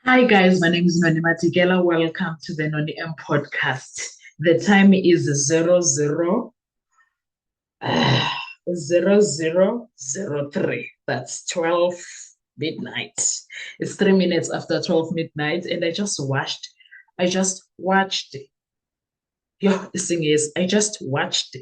Hi guys, my name is Noni Matigela. Welcome to the Noni M podcast. The time is 0003. That's 12 midnight. It's 3 minutes after 12 midnight, and I just watched. Yeah, the thing is, I just watched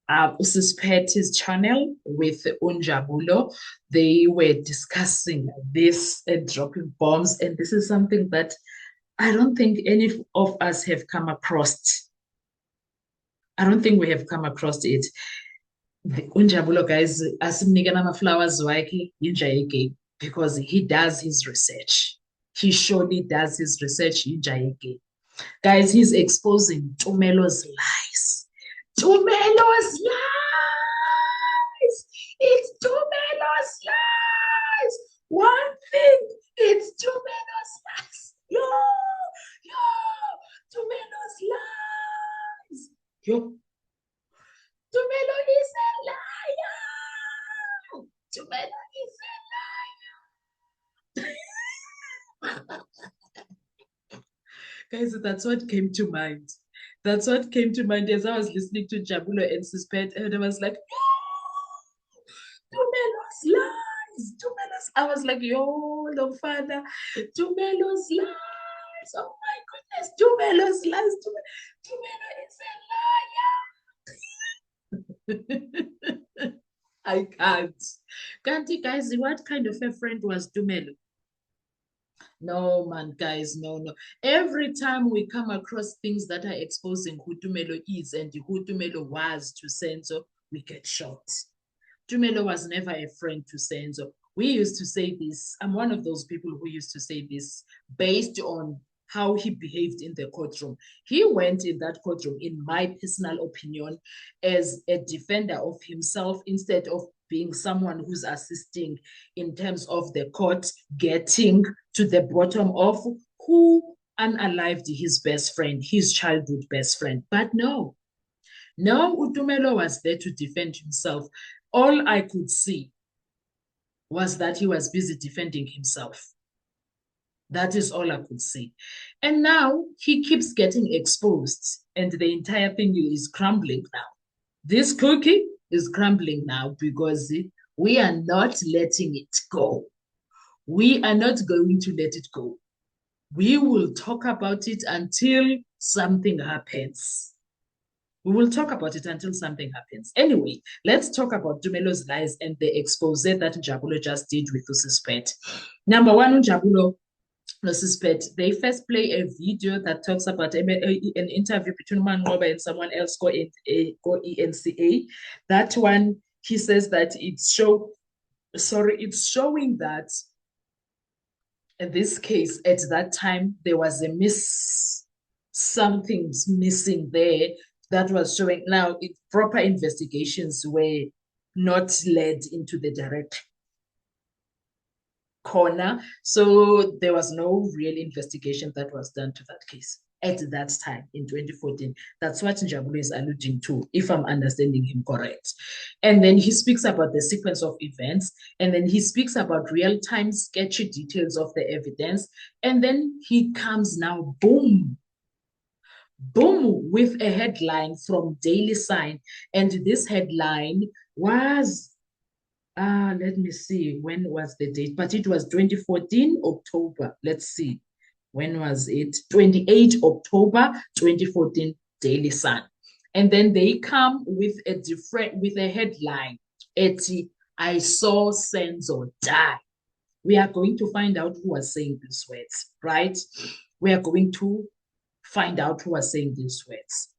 Usispeti's channel with Unjabulo. They were discussing this and dropping bombs, and this is something that I don't think any of us have come across. I don't think we have come across it. Unjabulo guys asimnike nama-flowers wakhe yinja yegame because he does his research. He surely does his research yinja yegame. Guys, he's exposing Tumelo's lies. Tumelo's lies! It's Tumelo's lies! One thing, it's Tumelo's lies. Yo, Tumelo's lies. Yo, Tumelo is a liar. Tumelo is a liar. Guys, that's what came to mind. That's what came to mind as I was listening to Jabulo and Suspect, and I was like, Tumelo's lies. Tumelo's. I was like, yo, no father. Tumelo's lies. Oh my goodness. Tumelo's lies. Tumelo is a liar. I can't. Can't you guys? What kind of a friend was Tumelo? No, man, guys, no. Every time we come across things that are exposing who Tumelo is and who Tumelo was to Senzo, we get shocked. Tumelo was never a friend to Senzo. We used to say this. I'm one of those people who used to say this based on how he behaved in the courtroom. He went in that courtroom, in my personal opinion, as a defender of himself instead of being someone who's assisting in terms of the court getting to the bottom of who unalived his best friend, his childhood best friend. But no, Utumelo was there to defend himself. All I could see was that he was busy defending himself. That is all I could see. And now he keeps getting exposed, and the entire thing is crumbling now. This cookie is crumbling now because we are not letting it go. We are not going to let it go. We will talk about it until something happens. We will talk about it until something happens. Anyway, let's talk about Tumelo's lies and the expose that Jabulo just did with Usispet. Number one, Jabulo, Usispet, they first play a video that talks about an interview between Mangoba and someone else called ENCA. That one, he says that it's showing that in this case, at that time, there was something's missing there that was showing. Now, proper investigations were not led into the direct corner. So there was no real investigation that was done to that case at that time in 2014. That's what Njabulo is alluding to, if I'm understanding him correct. And then he speaks about the sequence of events, and then he speaks about real-time sketchy details of the evidence, and then he comes now, boom, with a headline from Daily Sign. And this headline was let me see, when was the date? But it was 2014 October. Let's see, when was it? 28 October 2014, Daily Sun. And then they come with a headline, I saw Senzo die. We are going to find out who was saying these words, right? We are going to find out who was saying these words.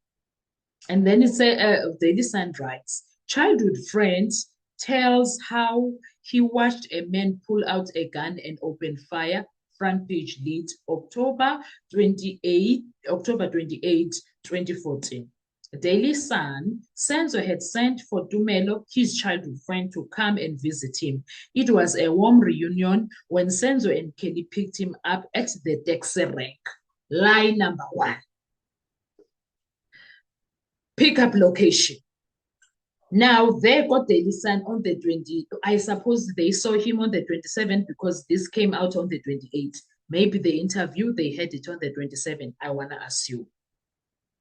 And then it's Daily Sun writes, childhood friends tells how he watched a man pull out a gun and open fire. Front page lead, October 28, 2014. Daily Sun, Senzo had sent for Tumelo, his childhood friend, to come and visit him. It was a warm reunion when Senzo and Kelly picked him up at the taxi rank. Lie number one. Pickup location. Now, they got Daily Sun on the 20. I suppose they saw him on the 27th because this came out on the 28th. maybe the interview, they had it on the 27th, I want to assume.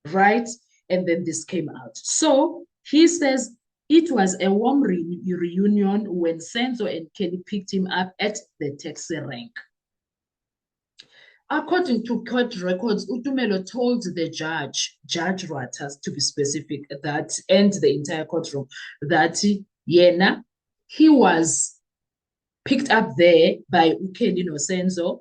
Right? And then this came out. So he says it was a warm reunion when Senzo and Kelly picked him up at the taxi rank. According to court records, Utumelo told the judge, Judge Ratas to be specific, that, and the entire courtroom, that Yena, he was picked up there by Ukeli Senzo.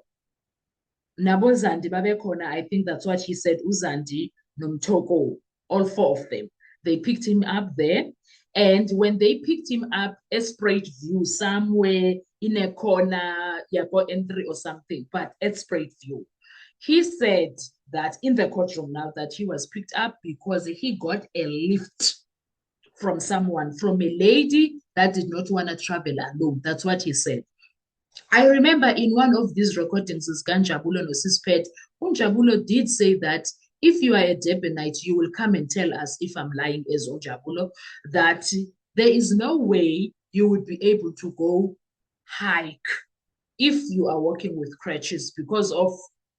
Nabo Zandi Babekona, I think that's what he said, Uzandi, Nomtoko, all four of them. They picked him up there. And when they picked him up, Esprit View, somewhere in a corner, Yako entry or something, but Esprit View, he said that in the courtroom now that he was picked up because he got a lift from someone, from a lady that did not want to travel alone. That's what he said. I remember in one of these recordings with Ganjabulo Nosispet, Unjabulo did say that if you are a Durbanite, you will come and tell us if I'm lying as Unjabulo, that there is no way you would be able to go hike if you are working with crutches because of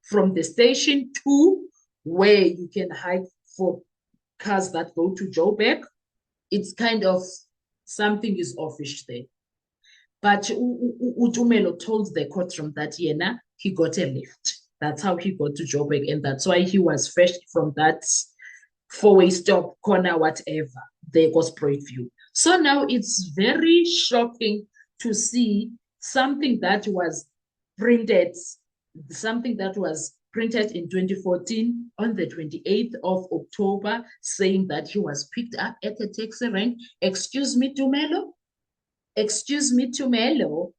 from the station to where you can hike for cars that go to Joburg. It's kind of something is offish there. But Utumelo told the courtroom that Yena, he got a lift. That's how he got to Joburg. And that's why he was fresh from that four-way stop, corner, whatever. There was Spruit View. So now it's very shocking to see something that was printed in 2014 on the 28th of October, saying that he was picked up at the taxi rank. Excuse me, Tumelo? Excuse me, Tumelo,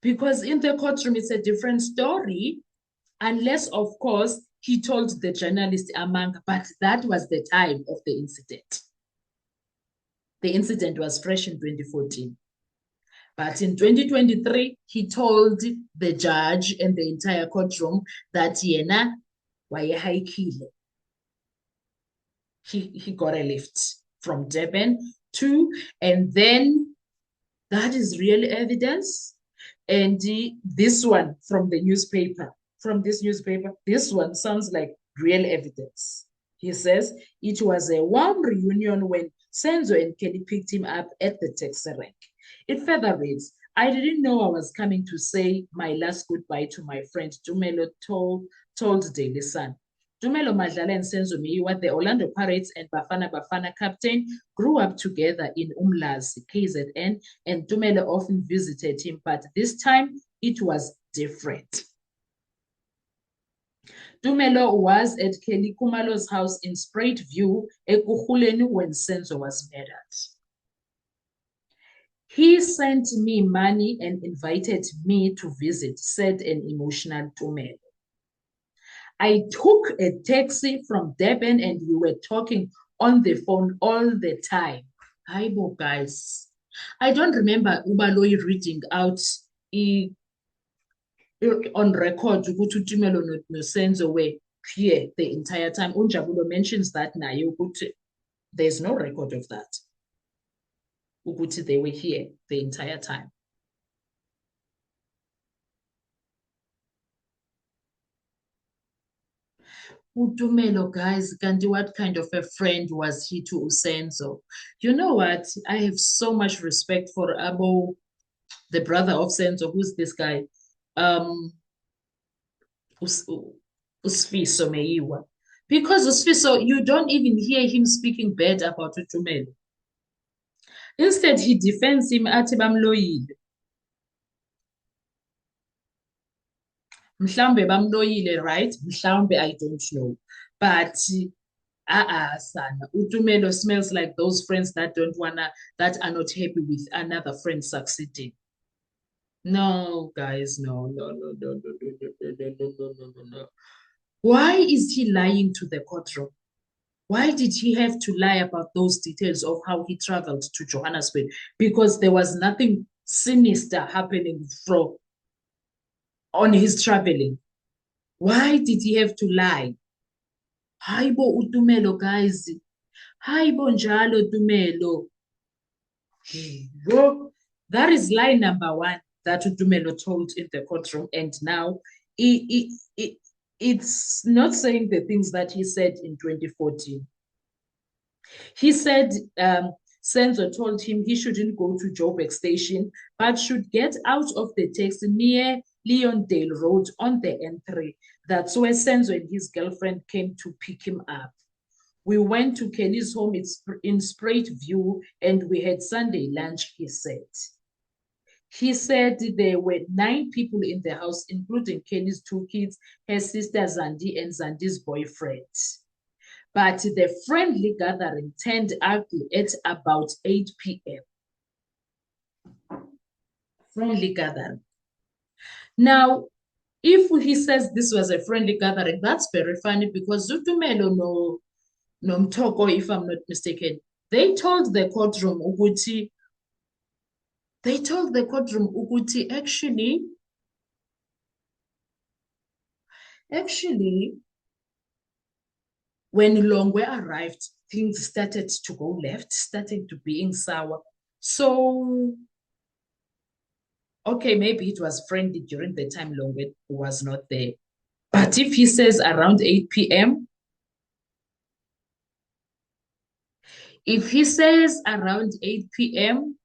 because in the courtroom it's a different story, unless, of course, he told the journalist Amang, but that was the time of the incident. The incident was fresh in 2014. But in 2023, he told the judge and the entire courtroom that Yena wayehaikile. He got a lift from Durban to, and then that is real evidence. And this one from the newspaper, this one sounds like real evidence. He says it was a warm reunion when Senzo and Kelly picked him up at the taxi rank. It further reads, I didn't know I was coming to say my last goodbye to my friend Tumelo told Daily Sun. Tumelo Madlala and Senzo Miwa, the Orlando Pirates and Bafana Bafana captain, grew up together in Umlazi, KZN, and Tumelo often visited him, but this time it was different. Tumelo was at Kelly Kumalo's house in Spruit View, Ekuhuleni, when Senzo was murdered. He sent me money and invited me to visit, said an emotional Tumelo. I took a taxi from Durban and we were talking on the phone all the time. Hi, guys. I don't remember Ubaloyi reading out on record ukuthi Tumelo no-Senzo were here the entire time. Unjabulo mentions that now. There's no record of that. Ukuthi they were here the entire time. Utumelo, guys, Gandhi, what kind of a friend was he to Usenzo? You know what? I have so much respect for Abo, the brother of Senzo. Who's this guy? Usfiso Meiwa. Because Usfiso, you don't even hear him speaking bad about Utumelo. Instead, he defends him at bamloyile. Mhlambe bamloyile, right? Mhlambe, I don't know. But sana. Utumelo smells like those friends that that are not happy with another friend succeeding. No, guys, no. Why is he lying to the courtroom? Why did he have to lie about those details of how he traveled to Johannesburg? Because there was nothing sinister happening on his traveling. Why did he have to lie? Haibo Utumelo, guys. Haibo njalo Tumelo. That is lie number one. that Utumelo told in the courtroom, and now it's not saying the things that he said in 2014. He said Senzo told him he shouldn't go to Joburg Station, but should get out of the taxi near Leondale Road on the N3. That's where Senzo and his girlfriend came to pick him up. We went to Kelly's home in Spruit View and we had Sunday lunch, he said. He said there were 9 people in the house, including Kelly's 2 kids, her sister Zandi, and Zandi's boyfriend. But the friendly gathering turned ugly at about 8 p.m. Friendly gathering. Now, if he says this was a friendly gathering, that's very funny because Zutumelo no Mtoko, if I'm not mistaken, they told the courtroom Uguti, actually, when Longwe arrived, things started to go left, started to being sour. So, okay, maybe it was friendly during the time Longwe was not there. But if he says around 8 p.m., if he says around 8 p.m.,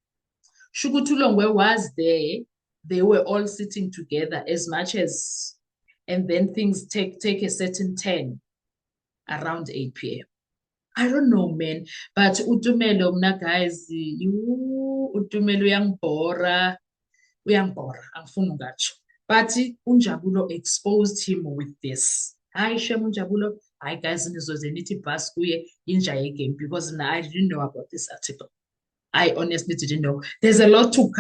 Shukutu Longwe was there. They were all sitting together as much as, and then things take a certain turn around 8 p.m. I don't know, man. But Utumelo, mna guys, Utumelo uyangibhora, angifuni ungatsho. But uNjabulo exposed him with this. Hayi, Shem uNjabulo, hayi guys, nizoze nithi bus kuye inja game because I didn't know about this article. I honestly didn't know. There's a lot to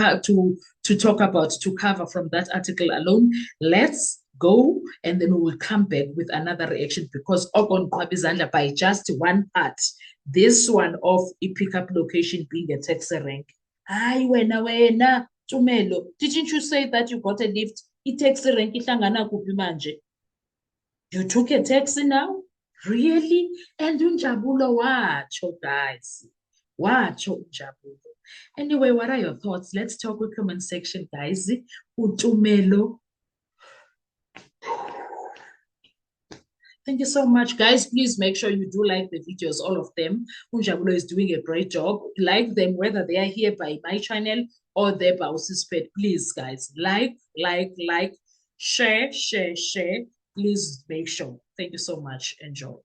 talk about, to cover from that article alone. Let's go, and then we will come back with another reaction because Ogon Kwabizanda by just one part. This one of a pickup location being a taxi rank. Hi, wena, Tumelo. Didn't you say that you got a lift? I-taxi rank ihlangana kuphi manje? You took a taxi now? Really? And uNjabulo wacho, guys. Wacho uNjabulo. Anyway, what are your thoughts? Let's talk with comment section, guys. Utumelo. Thank you so much, guys. Please make sure you do like the videos, all of them. uNjabulo is doing a great job. Like them, whether they are here by my channel or their Bausi's Pet. Please, guys, like, share. Please make sure. Thank you so much. Enjoy.